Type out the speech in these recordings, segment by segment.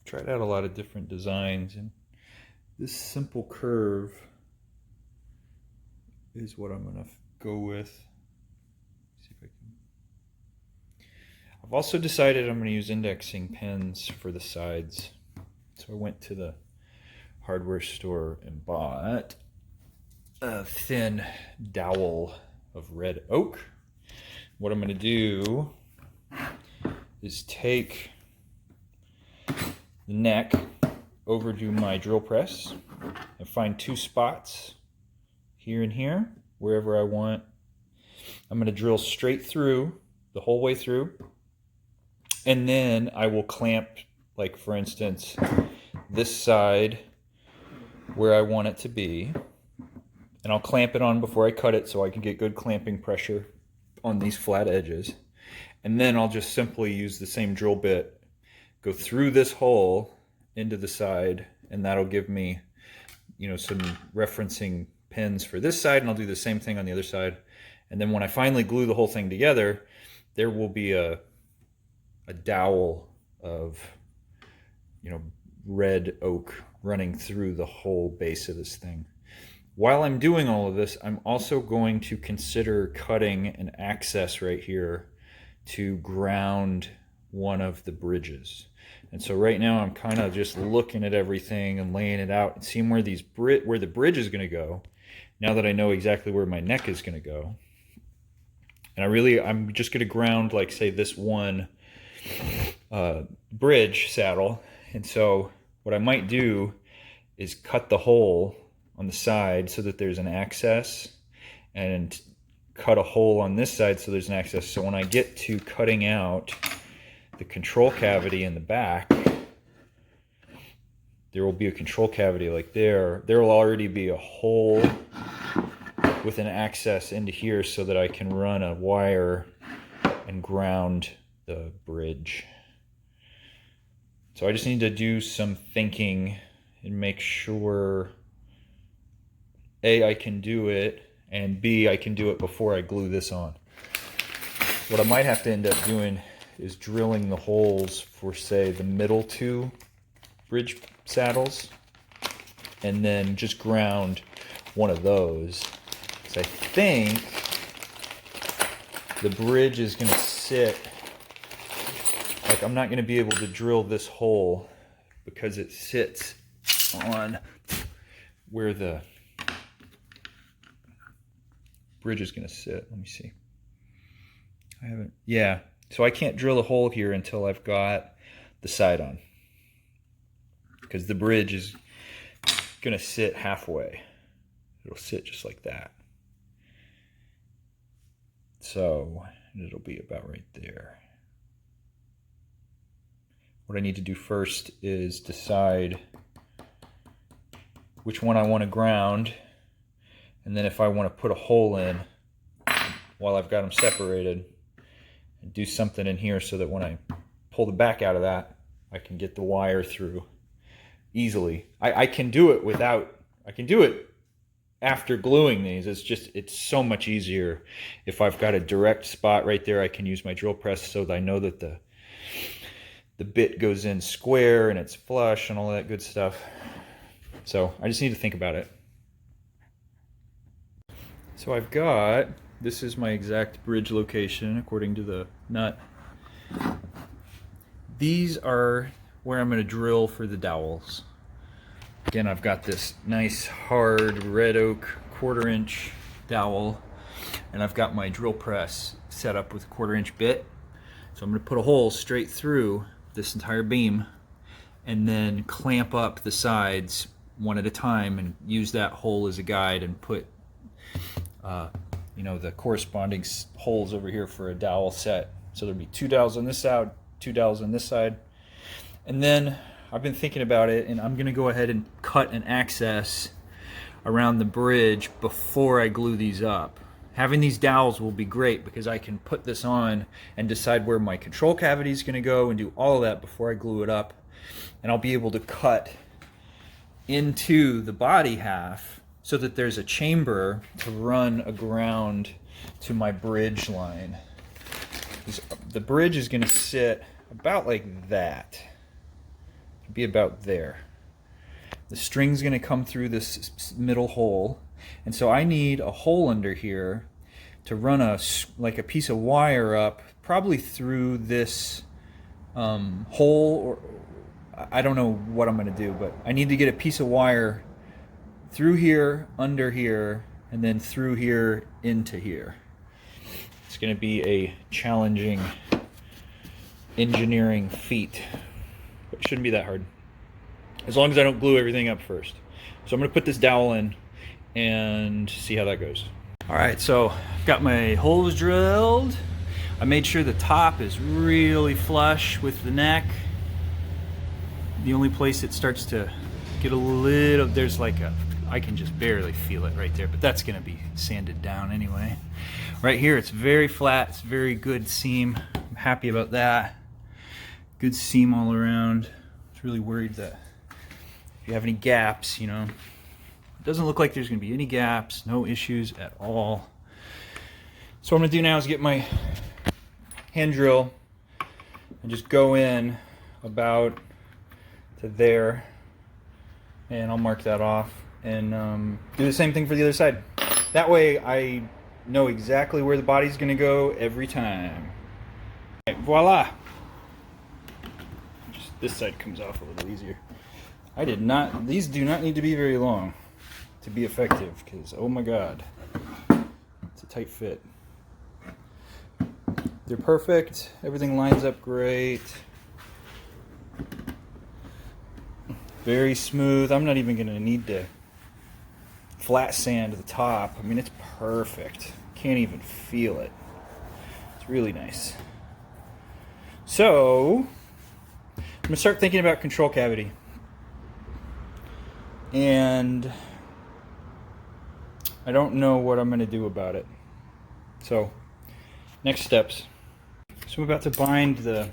tried out a lot of different designs, and this simple curve is what I'm gonna go with. See if I can. I've also decided I'm gonna use indexing pens for the sides. So I went to the hardware store and bought a thin dowel of red oak. What I'm gonna do is take the neck over to my drill press and find two spots here and here, wherever I want. I'm going to drill straight through the whole way through, and then I will clamp, like for instance, this side where I want it to be, and I'll clamp it on before I cut it so I can get good clamping pressure on these flat edges. And then I'll just simply use the same drill bit, go through this hole into the side, and that'll give me, you know, some referencing pins for this side, and I'll do the same thing on the other side. And then when I finally glue the whole thing together, there will be a dowel of, you know, red oak running through the whole base of this thing. While I'm doing all of this, I'm also going to consider cutting an access right here to ground one of the bridges. And so right now I'm kind of just looking at everything and laying it out and seeing where where the bridge is going to go, now that I know exactly where my neck is going to go. And I'm just going to ground, like, say, this one bridge saddle. And so what I might do is cut the hole on the side so that there's an access, and cut a hole on this side so there's an access. So when I get to cutting out the control cavity in the back, there will be a control cavity like there. There will already be a hole with an access into here so that I can run a wire and ground the bridge. So I just need to do some thinking and make sure, A, I can do it, and B, I can do it before I glue this on. What I might have to end up doing is drilling the holes for, say, the middle two bridge saddles, and then just ground one of those. So I think the bridge is going to sit, like, I'm not going to be able to drill this hole because it sits on where the bridge is going to sit. Let me see. Yeah. So I can't drill a hole here until I've got the side on, because the bridge is going to sit halfway. It'll sit just like that. So it'll be about right there. What I need to do first is decide which one I want to ground, and then if I want to put a hole in while I've got them separated, and do something in here so that when I pull the back out of that, I can get the wire through easily. I can do it after gluing these. It's so much easier. If I've got a direct spot right there, I can use my drill press so that I know that the bit goes in square and it's flush and all that good stuff. So I just need to think about it. So this is my exact bridge location according to the nut. These are where I'm going to drill for the dowels. Again, I've got this nice hard red oak 1/4 inch dowel, and I've got my drill press set up with a 1/4 inch bit. So I'm going to put a hole straight through this entire beam and then clamp up the sides one at a time and use that hole as a guide and put you know, the corresponding holes over here for a dowel set. So there'll be 2 dowels on this side, 2 dowels on this side. And then I've been thinking about it, and I'm going to go ahead and cut an access around the bridge before I glue these up. Having these dowels will be great because I can put this on and decide where my control cavity is going to go and do all of that before I glue it up. And I'll be able to cut into the body half so that there's a chamber to run a ground to my bridge line. The bridge is going to sit about like that. be about there. The string's going to come through this middle hole, and so I need a hole under here to run like a piece of wire up, probably through this hole, or I don't know what I'm going to do, but I need to get a piece of wire through here, under here, and then through here into here. It's going to be a challenging engineering feat, but it shouldn't be that hard, as long as I don't glue everything up first. So I'm going to put this dowel in and see how that goes. All right, so I've got my holes drilled. I made sure the top is really flush with the neck. The only place it starts to get a little, there's like I can just barely feel it right there, but that's gonna be sanded down anyway. Right here, it's very flat, it's very good seam. I'm happy about that. Good seam all around. I was really worried that if you have any gaps, you know, it doesn't look like there's gonna be any gaps, no issues at all. So what I'm gonna do now is get my hand drill and just go in about to there, and I'll mark that off and do the same thing for the other side. That way I know exactly where the body's gonna go every time. Right, voila! Just this side comes off a little easier. These do not need to be very long to be effective, because oh my god, it's a tight fit. They're perfect, everything lines up great. Very smooth. I'm not even gonna need to flat sand the top. I mean, it's perfect. Can't even feel it. It's really nice. So, I'm gonna start thinking about control cavity. And I don't know what I'm gonna do about it. So, next steps. So I'm about to bind the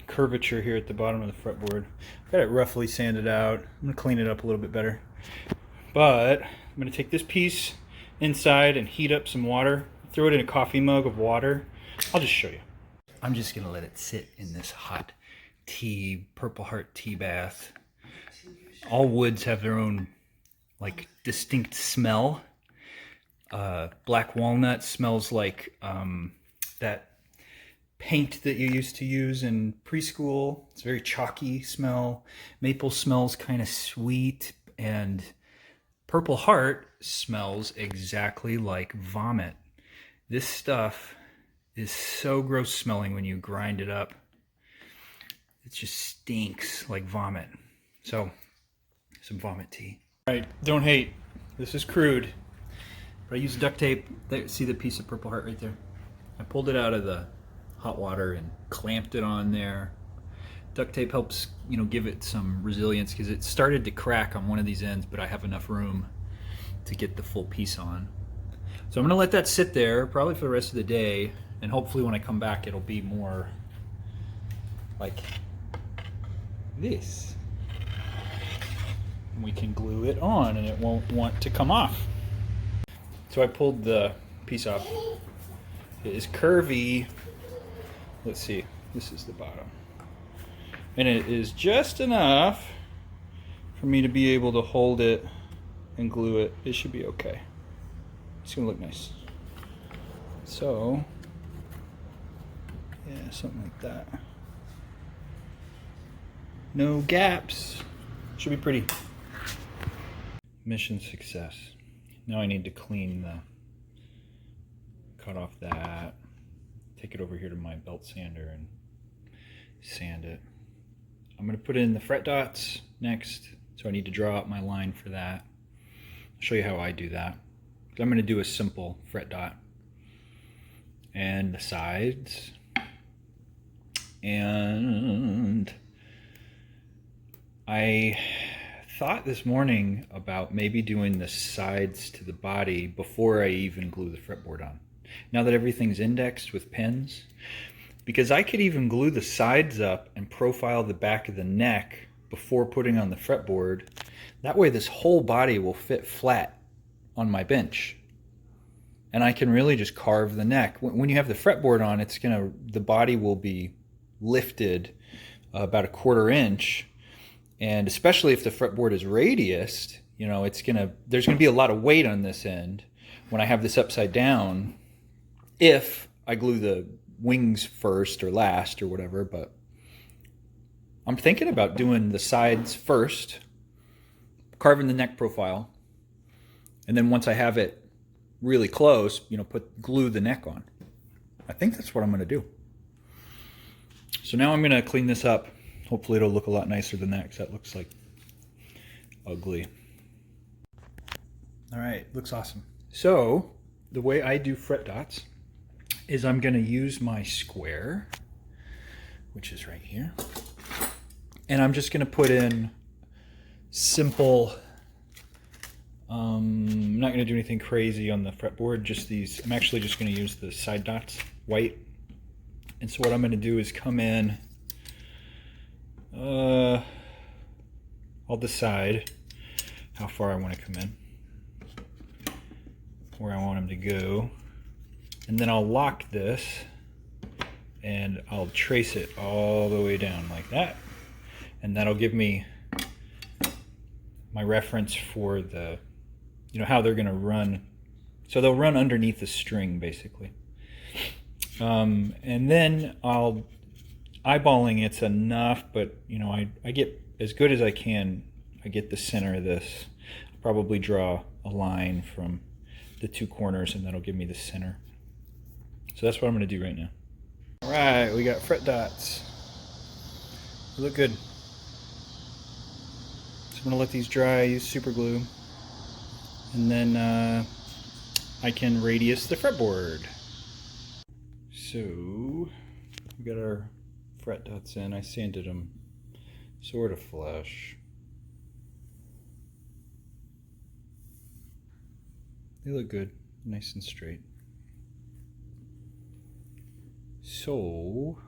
curvature here at the bottom of the fretboard. I've got it roughly sanded out. I'm gonna clean it up a little bit better. But I'm gonna take this piece inside and heat up some water. Throw it in a coffee mug of water. I'll just show you. I'm just gonna let it sit in this hot tea, Purple Heart tea bath. All woods have their own like distinct smell. Black walnut smells like that paint that you used to use in preschool. It's a very chalky smell. Maple smells kind of sweet, and Purple Heart smells exactly like vomit. This stuff is so gross smelling when you grind it up. It just stinks like vomit. So, some vomit tea. All right, don't hate. This is crude. But I used duct tape. See the piece of Purple Heart right there? I pulled it out of the hot water and clamped it on there. Duct tape helps, you know, give it some resilience, because it started to crack on one of these ends, but I have enough room to get the full piece on. So I'm gonna let that sit there probably for the rest of the day, and hopefully when I come back it'll be more like this. And we can glue it on and it won't want to come off. So I pulled the piece off. It is curvy. Let's see, this is the bottom. And it is just enough for me to be able to hold it and glue it. It should be okay. It's gonna look nice. So, yeah, something like that. No gaps. Should be pretty. Mission success. Now I need to clean cut off that, take it over here to my belt sander and sand it. I'm gonna put in the fret dots next, so I need to draw out my line for that. I'll show you how I do that. I'm gonna do a simple fret dot and the sides, and I thought this morning about maybe doing the sides to the body before I even glue the fretboard on. Now that everything's indexed with pins, because I could even glue the sides up and profile the back of the neck before putting on the fretboard. That way this whole body will fit flat on my bench. And I can really just carve the neck. When you have the fretboard on, the body will be lifted about a 1/4 inch. And especially if the fretboard is radiused, you know, there's gonna be a lot of weight on this end when I have this upside down, if I glue the wings first or last or whatever. But I'm thinking about doing the sides first, carving the neck profile, and then once I have it really close, you know, glue the neck on. I think that's what I'm gonna do. So now I'm gonna clean this up. Hopefully it'll look a lot nicer than that, because that looks like ugly. All right, looks awesome. So the way I do fret dots is I'm gonna use my square, which is right here. And I'm just gonna put in simple, I'm not gonna do anything crazy on the fretboard, just these. I'm actually just gonna use the side dots, white. And so what I'm gonna do is come in, I'll decide how far I want to come in, where I want them to go, and then I'll lock this and I'll trace it all the way down like that, and that'll give me my reference for the, you know, how they're going to run. So they'll run underneath the string basically, and then I'll eyeballing it's enough, but you know, I get as good as I can. I get the center of this. I'll probably draw a line from the 2 corners, and that'll give me the center. So that's what I'm going to do right now. All right, we got fret dots. They look good. So I'm going to let these dry, use super glue, and then I can radius the fretboard. So we got our fret dots in. I sanded them sort of flush. They look good, nice and straight. So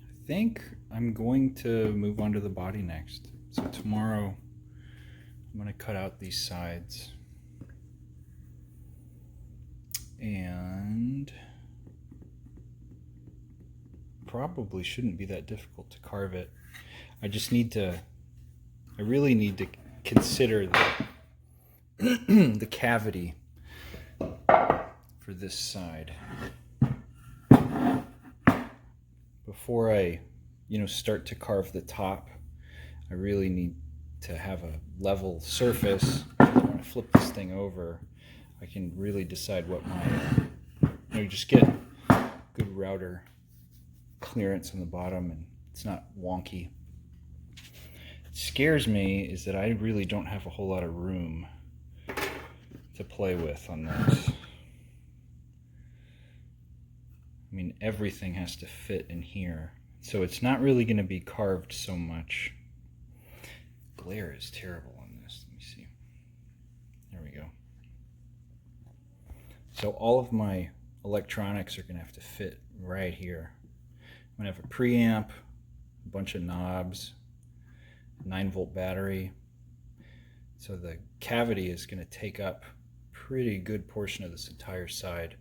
I think I'm going to move on to the body next. So tomorrow I'm going to cut out these sides, and probably shouldn't be that difficult to carve it. I really need to consider the the cavity for this side before I, you know, start to carve the top. I really need to have a level surface. When I flip this thing over, I can really decide what my, you know, just get good router clearance on the bottom, and it's not wonky. What scares me is that I really don't have a whole lot of room to play with on this. I mean, everything has to fit in here, so it's not really going to be carved so much. Glare is terrible on this. Let me see. There we go. So all of my electronics are going to have to fit right here. I'm going to have a preamp, a bunch of knobs, 9-volt battery. So the cavity is going to take up a pretty good portion of this entire side,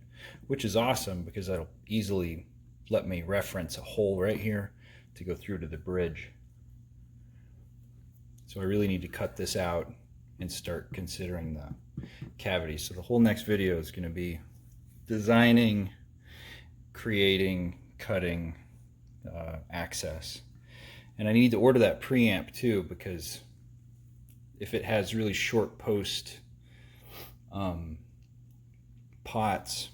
which is awesome because that'll easily let me reference a hole right here to go through to the bridge. So I really need to cut this out and start considering the cavity. So the whole next video is going to be designing, creating, cutting access. And I need to order that preamp too, because if it has really short post pots,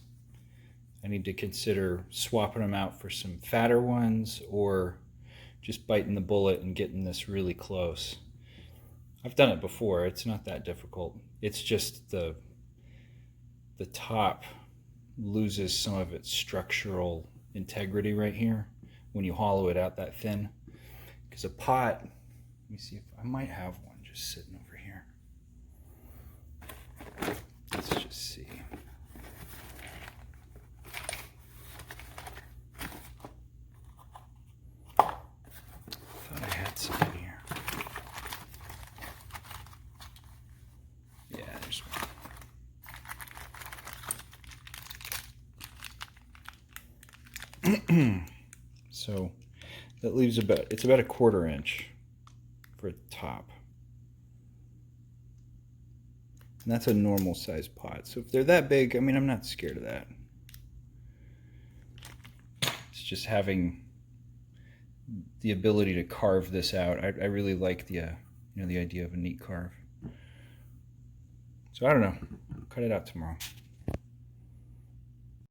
I need to consider swapping them out for some fatter ones, or just biting the bullet and getting this really close. I've done it before. It's not that difficult. It's just the top loses some of its structural integrity right here when you hollow it out that thin. Because a pot, let me see if I might have one just sitting over here. Let's just see. Thought I had some in here. Yeah, there's one. So That leaves it's about a 1/4 inch for a top. And that's a normal size pot. So if they're that big, I mean, I'm not scared of that. It's just having the ability to carve this out. I really like the the idea of a neat carve. So I don't know. Cut it out tomorrow.